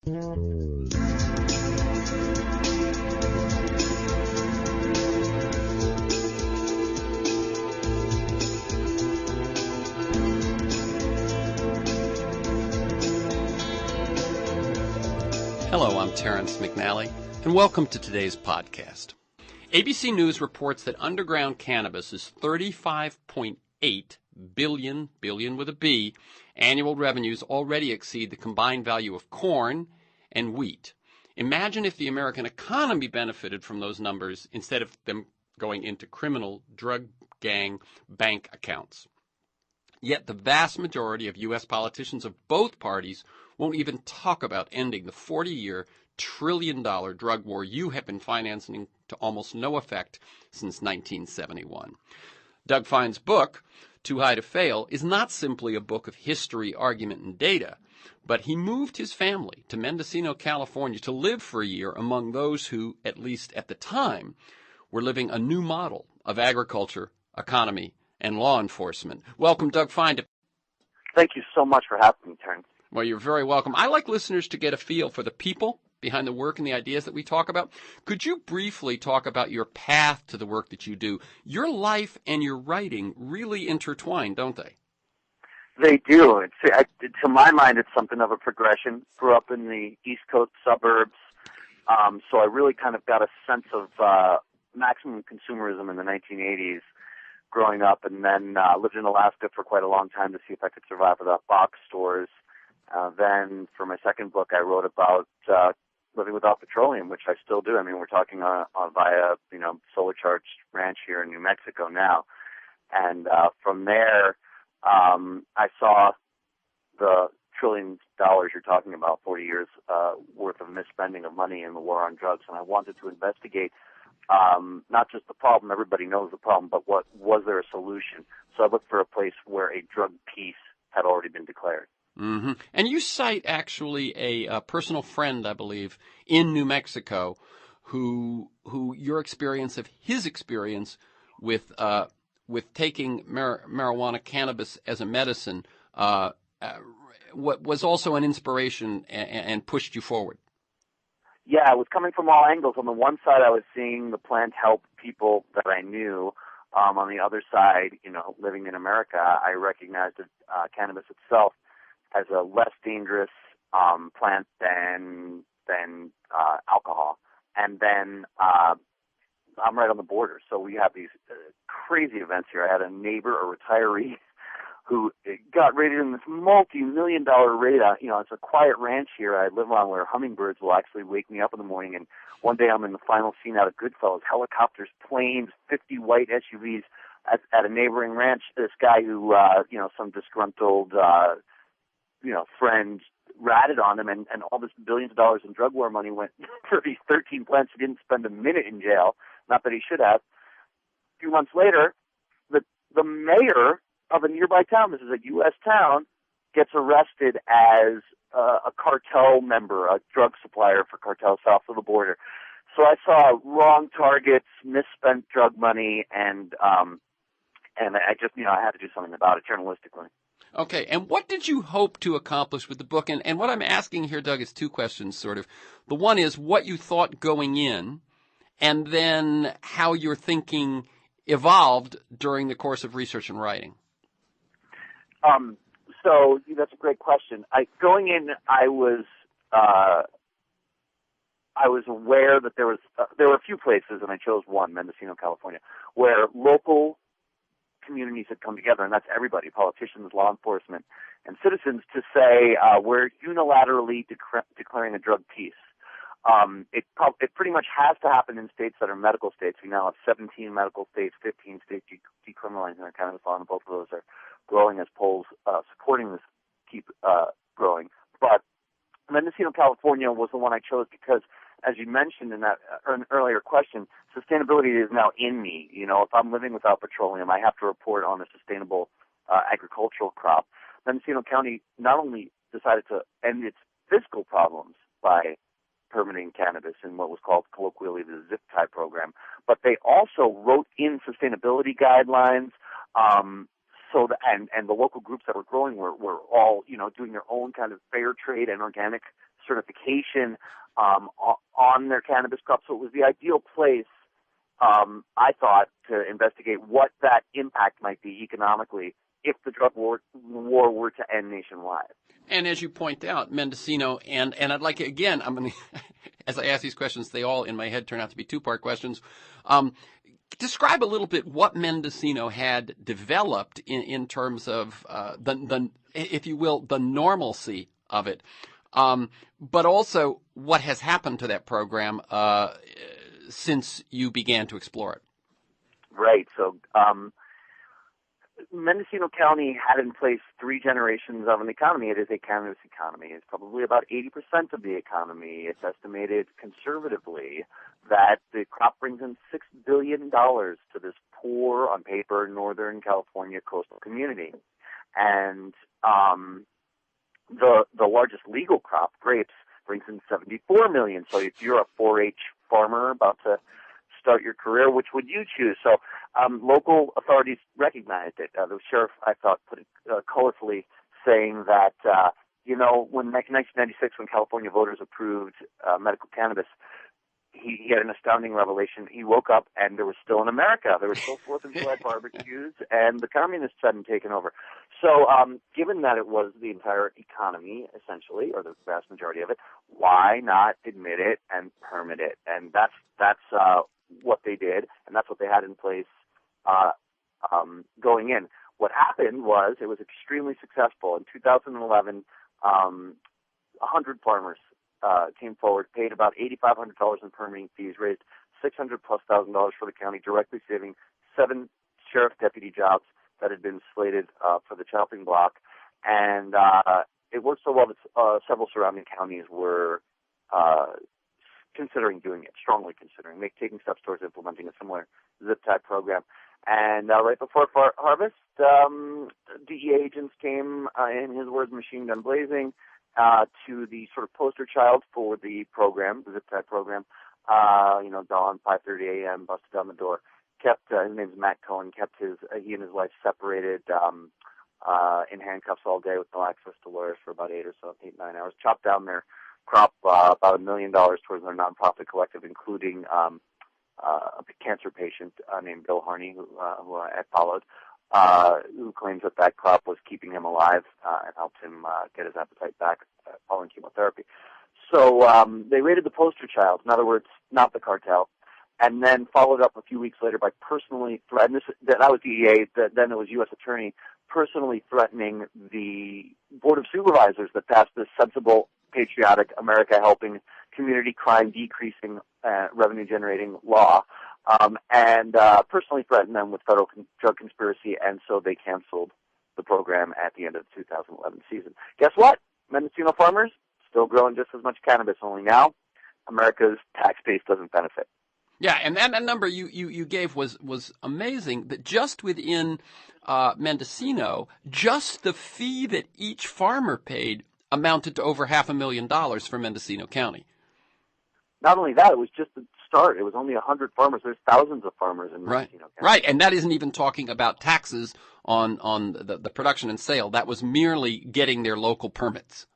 Hello, I'm Terrence McNally, and welcome to today's podcast. ABC News reports that underground cannabis is $35.8 billion with a B, annual revenues already exceed the combined value of corn and wheat. Imagine if the American economy benefited from those numbers instead of them going into criminal drug gang bank accounts. Yet the vast majority of U.S. politicians of both parties won't even talk about ending the 40-year, trillion-dollar drug war you have been financing to almost no effect since 1971. Doug Fine's book, Too High to Fail, is not simply a book of history, argument, and data, but he moved his family to Mendocino, California to live for a year among those who, at least at the time, were living a new model of agriculture, economy, and law enforcement. Welcome, Doug Fine. Thank you so much for having me, Terrence. Well, you're very welcome. I like listeners to get a feel for the people behind the work and the ideas that we talk about. Could you briefly talk about your path to the work that you do? Your life and your writing really intertwine, don't they? They do. To my mind, it's something of a progression. Grew up in the East Coast suburbs, so I really kind of got a sense of maximum consumerism in the 1980s growing up, and then lived in Alaska for quite a long time to see if I could survive without box stores. Then for my second book, I wrote about living without petroleum, which I still do. I mean, we're talking via, solar charged ranch here in New Mexico now. And from there, I saw the $trillions you're talking about, 40 years worth of misspending of money in the war on drugs. And I wanted to investigate not just the problem, everybody knows the problem, but was there a solution? So I looked for a place where a drug peace had already been declared. Mm-hmm. And you cite actually a personal friend, I believe, in New Mexico, who your experience of his experience with taking marijuana, cannabis as a medicine, was also an inspiration and pushed you forward. Yeah, it was coming from all angles. On the one side, I was seeing the plant help people that I knew. On the other side, living in America, I recognized that cannabis itself as a less dangerous plant than alcohol. And then I'm right on the border, so we have these crazy events here. I had a neighbor, a retiree, who got raided in this multi-million-dollar raid. It's a quiet ranch here I live on where hummingbirds will actually wake me up in the morning. And one day I'm in the final scene out of Goodfellas, helicopters, planes, 50 white SUVs at a neighboring ranch. This guy who, some disgruntled friend ratted on him, and all this billions of dollars in drug war money went for these 13 plants. He didn't spend a minute in jail, not that he should have. A few months later, the mayor of a nearby town, this is a U.S. town, gets arrested as a cartel member, a drug supplier for cartels south of the border. So I saw wrong targets, misspent drug money, and I just, I had to do something about it journalistically. Okay, and what did you hope to accomplish with the book? And what I'm asking here, Doug, is two questions, sort of. The one is what you thought going in, and then how your thinking evolved during the course of research and writing. So that's a great question. Going in, I was aware that there were a few places, and I chose one, Mendocino, California, where local communities had come together, and that's everybody, politicians, law enforcement, and citizens, to say we're unilaterally declaring a drug peace. It pretty much has to happen in states that are medical states. We now have 17 medical states, 15 states decriminalizing their cannabis law, and both of those are growing as polls supporting this keep growing. But Mendocino, California was the one I chose because, as you mentioned in that an earlier question, sustainability is now in me. If I'm living without petroleum, I have to report on a sustainable agricultural crop. Mendocino County not only decided to end its fiscal problems by permitting cannabis in what was called colloquially the zip tie program, but they also wrote in sustainability guidelines. And the local groups that were growing were all doing their own kind of fair trade and organic certification on their cannabis crops. So it was the ideal place, I thought, to investigate what that impact might be economically if the drug war were to end nationwide. And as you point out, Mendocino, and I'd like, again, I'm going to, as I ask these questions, they all in my head turn out to be two-part questions. Describe a little bit what Mendocino had developed in terms of the, if you will, the normalcy of it, but also what has happened to that program since you began to explore it. Right. So Mendocino County had in place 3 generations of an economy. It is a cannabis economy. It's probably about 80% of the economy. It's estimated conservatively that the crop brings in $6 billion to this poor, on paper, Northern California coastal community. And the largest legal crop, grapes, brings in $74 million. So if you're a 4-H farmer about to start your career, which would you choose? So local authorities recognized it. The sheriff, I thought, put it colorfully, saying that, when 1996, when California voters approved medical cannabis, he had an astounding revelation. He woke up and there was still in America. There were still 4th of July barbecues, and the communists hadn't taken over. So given that it was the entire economy, essentially, or the vast majority of it, why not admit it and permit it? And that's what they did, and that's what they had in place going in. What happened was it was extremely successful. In 2011, 100 farmers came forward, paid about $8,500 in permitting fees, raised $600,000+ for the county, directly saving 7 sheriff deputy jobs that had been slated for the chopping block. And it worked so well that several surrounding counties were considering doing it, strongly considering, taking steps towards implementing a similar zip-tie program. And right before harvest, DEA agents came, in his words, machine gun blazing, to the sort of poster child for the program, the zip-tie program. Dawn, 5:30 a.m., busted down the door. His name's Matt Cohen, he and his wife separated in handcuffs all day with no access to lawyers for about 8 or 9 hours. Chopped down their crop about $1 million towards their nonprofit collective, including a cancer patient named Bill Harney, who I followed, who claims that crop was keeping him alive and helped him get his appetite back following chemotherapy. So they raided the poster child, in other words, not the cartel, and then followed up a few weeks later by personally threatening, that was DEA, then it was U.S. Attorney, personally threatening the Board of Supervisors that passed this sensible, patriotic, America helping, community crime decreasing, revenue generating law, and personally threatened them with federal drug conspiracy, and so they canceled the program at the end of the 2011 season. Guess what? Mendocino farmers still growing just as much cannabis, only now America's tax base doesn't benefit. Yeah, and that number you gave was amazing, that just within Mendocino, just the fee that each farmer paid amounted to over $500,000 for Mendocino County. Not only that, it was just the start. It was only 100 farmers. There's thousands of farmers in Mendocino County. Right, and that isn't even talking about taxes on the production and sale. That was merely getting their local permits.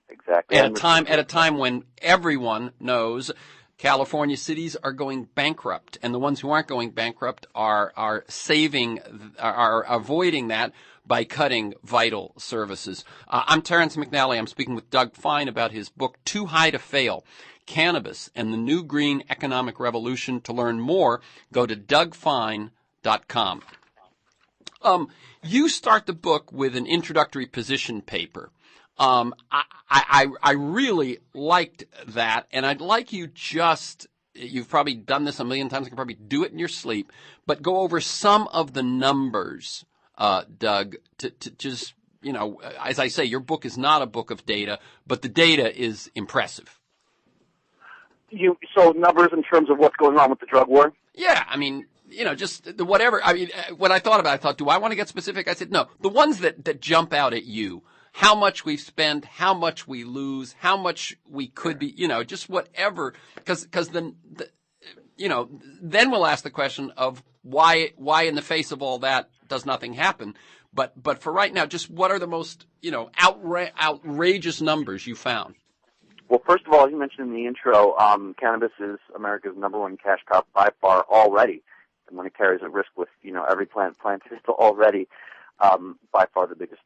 Exactly. At a time when everyone knows California cities are going bankrupt, and the ones who aren't going bankrupt are avoiding that by cutting vital services. I'm Terrence McNally. I'm speaking with Doug Fine about his book, Too High to Fail, Cannabis and the New Green Economic Revolution. To learn more, go to dougfine.com. You start the book with an introductory position paper. I really liked that, and I'd like you you've probably done this a million times, you can probably do it in your sleep, but go over some of the numbers, Doug, to just, as I say, your book is not a book of data, but the data is impressive. So numbers in terms of what's going on with the drug war? Yeah, I mean, just the whatever. I mean, when I thought, do I want to get specific? I said, no, the ones that jump out at you. How much we've spent, how much we lose, how much we could be, just whatever. Because then we'll ask the question of why in the face of all that does nothing happen. But for right now, just what are the most, outrageous numbers you found? Well, first of all, you mentioned in the intro, cannabis is America's number one cash crop by far already. And when it carries a risk with, every plant is already by far the biggest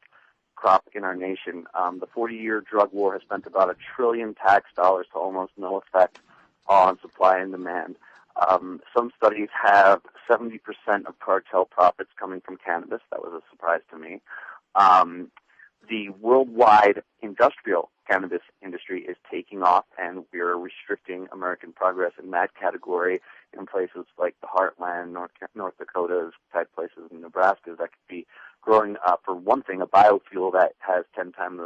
crop in our nation. The 40-year drug war has spent about $1 trillion tax dollars to almost no effect on supply and demand. Some studies have 70% of cartel profits coming from cannabis. That was a surprise to me. The worldwide industrial cannabis industry is taking off, and we're restricting American progress in that category in places like the Heartland, North Dakotas, type places in Nebraska that could be growing, for one thing, a biofuel that has 10 times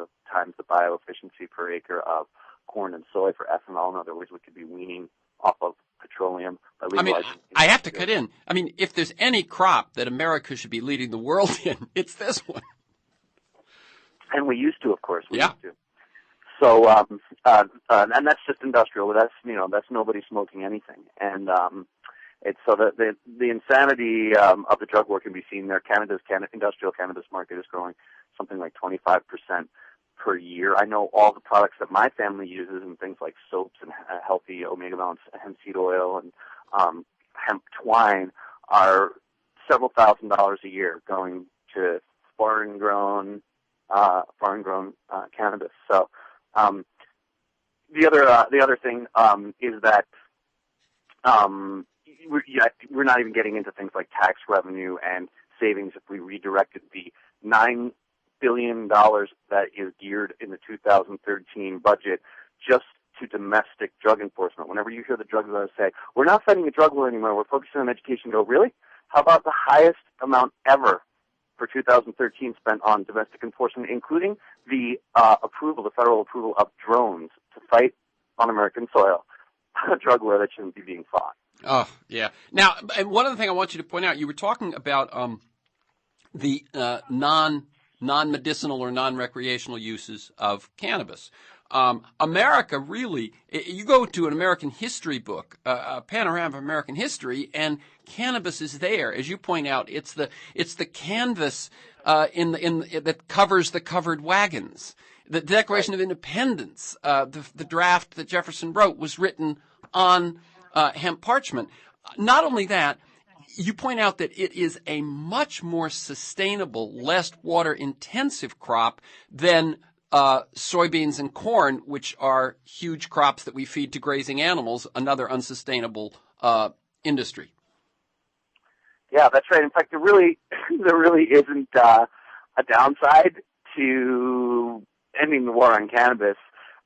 the bioefficiency per acre of corn and soy for ethanol. In other words, we could be weaning off of petroleum by legalizing. I have to cut in. If there's any crop that America should be leading the world in, it's this one. And we used to, of course. We yeah. used to. So, and that's just industrial. That's nobody smoking anything. And it's so the insanity of the drug war can be seen there. Canada's industrial cannabis market is growing something like 25% per year. I know all the products that my family uses, and things like soaps and healthy omega balanced hemp seed oil and hemp twine, are several $1,000s a year going to foreign grown cannabis. So the other thing is that we're not even getting into things like tax revenue and savings if we redirected the $9 billion that is geared in the 2013 budget just to domestic drug enforcement. Whenever you hear the drug dealers say, we're not fighting a drug war anymore, we're focusing on education, go, really? How about the highest amount ever for 2013 spent on domestic enforcement, including the federal approval of drones to fight on American soil a drug war that shouldn't be being fought? Oh, yeah. Now, and one other thing I want you to point out, you were talking about the non-medicinal or non-recreational uses of cannabis. America really, you go to an American history book, a panorama of American history, and cannabis is there. As you point out, it's the canvas that covers the covered wagons. The Declaration of Independence, the draft that Jefferson wrote, was written on hemp parchment. Not only that, you point out that it is a much more sustainable, less water-intensive crop than soybeans and corn, which are huge crops that we feed to grazing animals, another unsustainable industry. Yeah, that's right. In fact, there really isn't a downside to ending the war on cannabis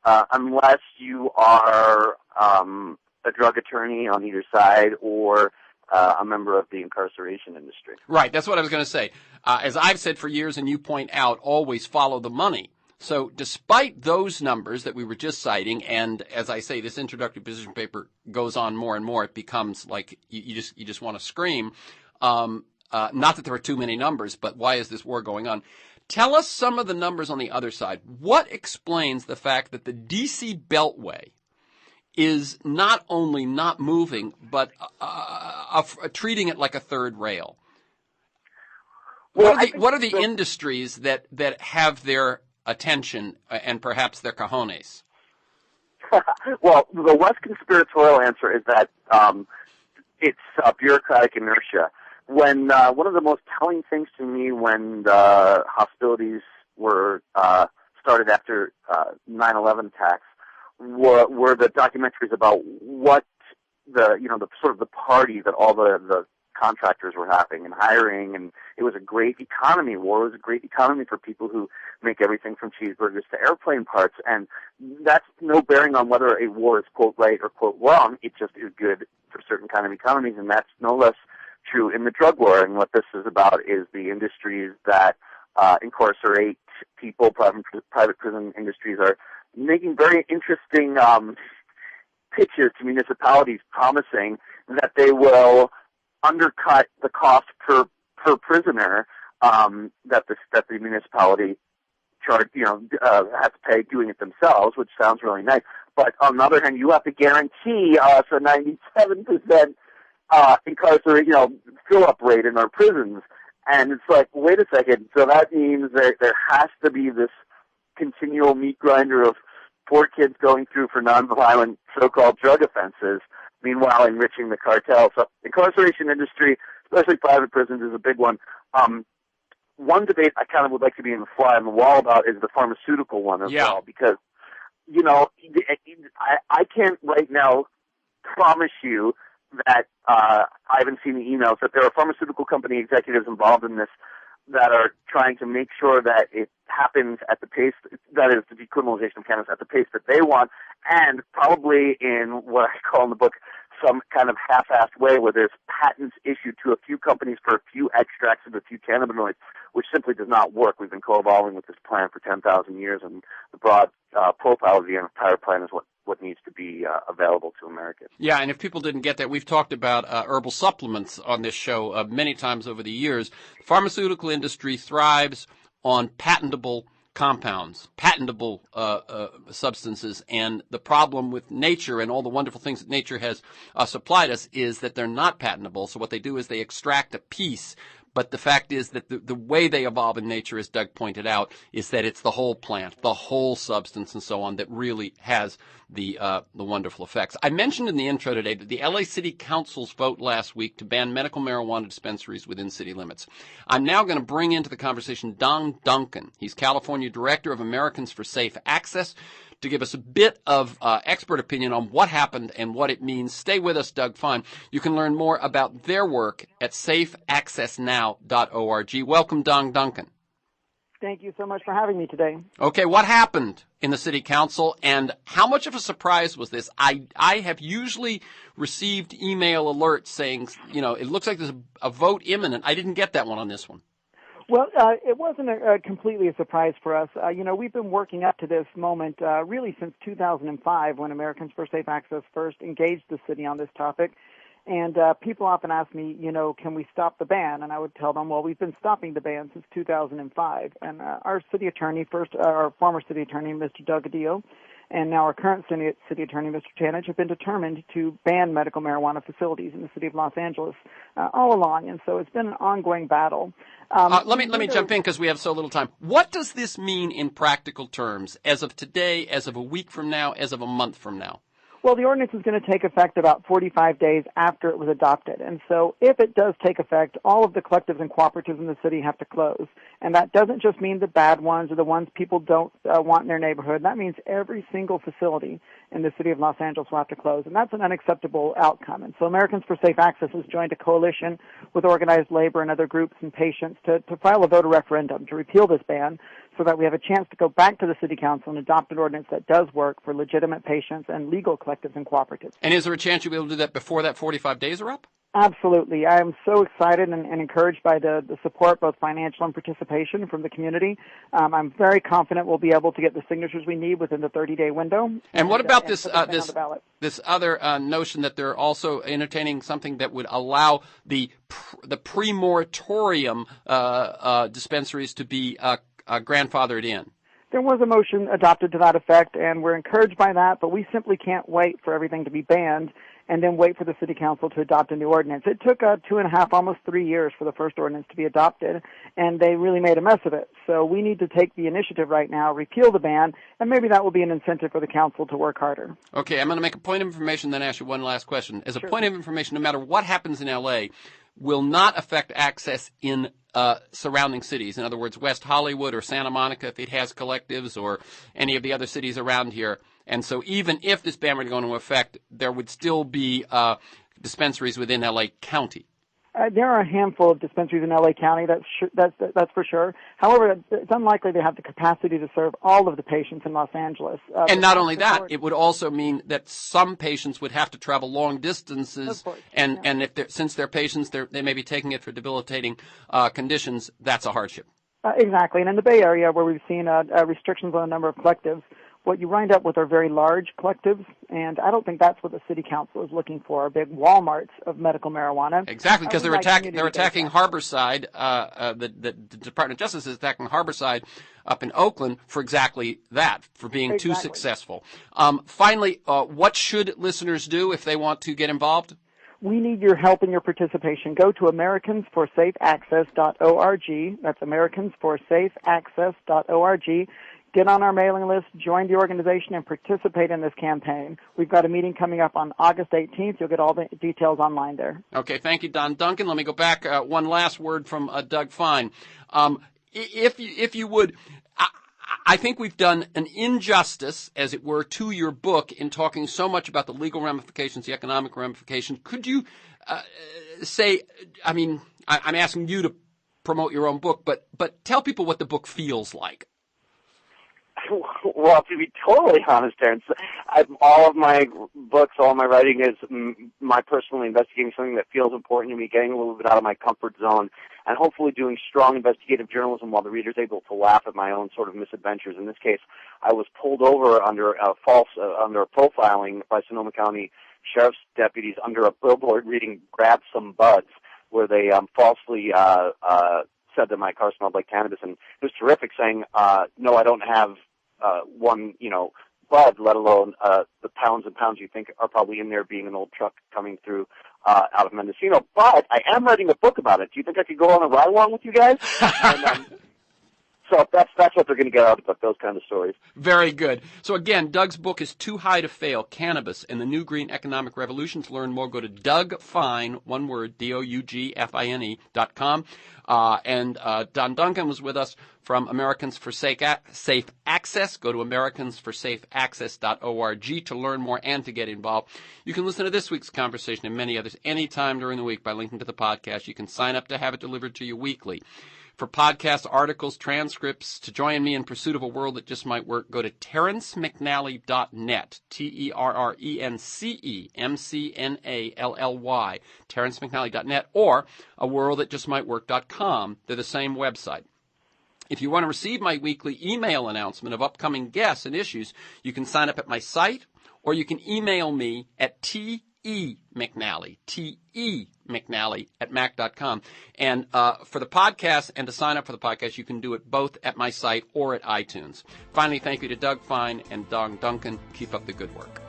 unless you are a drug attorney on either side or a member of the incarceration industry. Right, that's what I was going to say. As I've said for years, and you point out, always follow the money. So despite those numbers that we were just citing, and as I say, this introductory position paper goes on more and more, it becomes like you just want to scream. Not that there are too many numbers, but why is this war going on? Tell us some of the numbers on the other side. What explains the fact that the D.C. Beltway is not only not moving, but treating it like a third rail? What are the industries that have their attention and perhaps their cojones? Well, the less conspiratorial answer is that it's bureaucratic inertia. When one of the most telling things to me when the hostilities were started after 9/11 attacks were the documentaries about what the sort of the party that all the contractors were having and hiring, and it was a great economy. War was a great economy for people who make everything from cheeseburgers to airplane parts, and that's no bearing on whether a war is quote right or quote wrong. It just is good for certain kind of economies, and that's no less true in the drug war. And what this is about is the industries that incarcerate people. Private prison industries are making very interesting pitches to municipalities, promising that they will undercut the cost per prisoner that the municipality has to pay doing it themselves, which sounds really nice. But on the other hand, you have to guarantee us a 97% fill-up rate in our prisons. And it's like, wait a second, so that means there has to be this continual meat grinder of poor kids going through for nonviolent so-called drug offenses, meanwhile enriching the cartel. So incarceration industry, especially private prisons, is a big one. One debate I kind of would like to be in the fly on the wall about is the pharmaceutical one as well, because, you know, I can't right now promise you that I haven't seen the emails, that there are pharmaceutical company executives involved in this that are trying to make sure that it happens at the pace, that is, the decriminalization of cannabis at the pace that they want, and probably in what I call in the book some kind of half-assed way where there's patents issued to a few companies for a few extracts of a few cannabinoids, which simply does not work. We've been co-evolving with this plant for 10,000 years, and the broad profile of the entire plant is what needs to be available to Americans. Yeah, and if people didn't get that, we've talked about herbal supplements on this show many times over the years. The pharmaceutical industry thrives on patentable compounds, patentable substances, and the problem with nature and all the wonderful things that nature has supplied us is that they're not patentable. So what they do is they extract a piece. But the fact is that the way they evolve in nature, as Doug pointed out, is that it's the whole plant, the whole substance, and so on that really has the wonderful effects. I mentioned in the intro today that the LA City Council's vote last week to ban medical marijuana dispensaries within city limits. I'm now going to bring into the conversation Don Duncan. He's California Director of Americans for Safe Access, to give us a bit of expert opinion on what happened and what it means. Stay with us, Doug Fine. You can learn more about their work at safeaccessnow.org. Welcome, Don Duncan. Thank you so much for having me today. Okay, what happened in the city council, and how much of a surprise was this? I have usually received email alerts saying, you know, it looks like there's a vote imminent. I didn't get that one on this one. Well, it wasn't completely a surprise for us. You know, we've been working up to this moment really since 2005 when Americans for Safe Access first engaged the city on this topic. And people often ask me, you know, can we stop the ban? And I would tell them, well, we've been stopping the ban since 2005. And our city attorney, our former city attorney, Mr. Doug Addio, and now our current city attorney, Mr. Tanich, have been determined to ban medical marijuana facilities in the city of Los Angeles all along. And so it's been an ongoing battle. Let me jump in because we have so little time. What does this mean in practical terms as of today, as of a week from now, as of a month from now? Well, the ordinance is going to take effect about 45 days after it was adopted. And so if it does take effect, all of the collectives and cooperatives in the city have to close. And that doesn't just mean the bad ones or the ones people don't want in their neighborhood. That means every single facility in the city of Los Angeles will have to close. And that's an unacceptable outcome. And so Americans for Safe Access has joined a coalition with organized labor and other groups and patients to file a voter referendum to repeal this ban, so that we have a chance to go back to the city council and adopt an ordinance that does work for legitimate patients and legal collectives and cooperatives. And is there a chance you'll be able to do that before that 45 days are up? Absolutely. I am so excited and encouraged by the support, both financial and participation from the community. I'm very confident we'll be able to get the signatures we need within the 30-day window. And what about this other notion that they're also entertaining something that would allow the pre-moratorium dispensaries to be grandfathered in? There was a motion adopted to that effect, and we're encouraged by that, but we simply can't wait for everything to be banned and then wait for the city council to adopt a new ordinance. It took 2.5, almost 3 years for the first ordinance to be adopted, and they really made a mess of it. So we need to take the initiative right now, repeal the ban, and maybe that will be an incentive for the council to work harder. Okay, I'm going to make a point of information, then ask you one last question. As a point of information, no matter what happens in L.A., will not affect access in surrounding cities. In other words, West Hollywood or Santa Monica, if it has collectives, or any of the other cities around here. And so even if this ban were to go into effect, there would still be dispensaries within L.A. County. There are a handful of dispensaries in L.A. County, that's for sure. However, it's unlikely they have the capacity to serve all of the patients in Los Angeles. And not only that, it would also mean that some patients would have to travel long distances, and since they're patients, they may be taking it for debilitating conditions. That's a hardship. Exactly. And in the Bay Area, where we've seen restrictions on the number of collectives, what you wind up with are very large collectives, and I don't think that's what the city council is looking for, big Walmarts of medical marijuana. Exactly, because they're attacking Harborside. The Department of Justice is attacking Harborside up in Oakland for exactly that, for being too successful. Finally, what should listeners do if they want to get involved? We need your help and your participation. Go to AmericansForSafeAccess.org. That's AmericansForSafeAccess.org. get on our mailing list, join the organization, and participate in this campaign. We've got a meeting coming up on August 18th. You'll get all the details online there. Okay, thank you, Don Duncan. Let me go back. One last word from Doug Fine. If you would, I think we've done an injustice, as it were, to your book in talking so much about the legal ramifications, the economic ramifications. Could you say, I mean, I'm asking you to promote your own book, but tell people what the book feels like. Well, to be totally honest, Terrence, all of my books, all of my writing is my personally investigating something that feels important to me, getting a little bit out of my comfort zone, and hopefully doing strong investigative journalism while the reader's able to laugh at my own sort of misadventures. In this case, I was pulled over under under profiling by Sonoma County Sheriff's deputies under a billboard reading "Grab some buds," where they falsely said that my car smelled like cannabis, and it was terrific, saying, "No, I don't have one, bud, let alone the pounds and pounds you think are probably in there, being an old truck coming through out of Mendocino. But I am writing a book about it. Do you think I could go on a ride along with you guys?" And, so that's what they're going to get out of the book, those kind of stories. Very good. So again, Doug's book is Too High to Fail, Cannabis and the New Green Economic Revolution. To learn more, go to DougFine, one word, DOUGFINE.com. And Don Duncan was with us from Americans for Safe Access. Go to americansforsafeaccess.org to learn more and to get involved. You can listen to this week's conversation and many others anytime during the week by linking to the podcast. You can sign up to have it delivered to you weekly. For podcasts, articles, transcripts, to join me in pursuit of a world that just might work, go to TerrenceMcNally.net, TerrenceMcNally, TerrenceMcNally.net, or aworldthatjustmightwork.com. They're the same website. If you want to receive my weekly email announcement of upcoming guests and issues, you can sign up at my site, or you can email me at TeMcNally, TeMcNally@mac.com. And for the podcast and to sign up for the podcast, you can do it both at my site or at iTunes. Finally, thank you to Doug Fine and Don Duncan. Keep up the good work.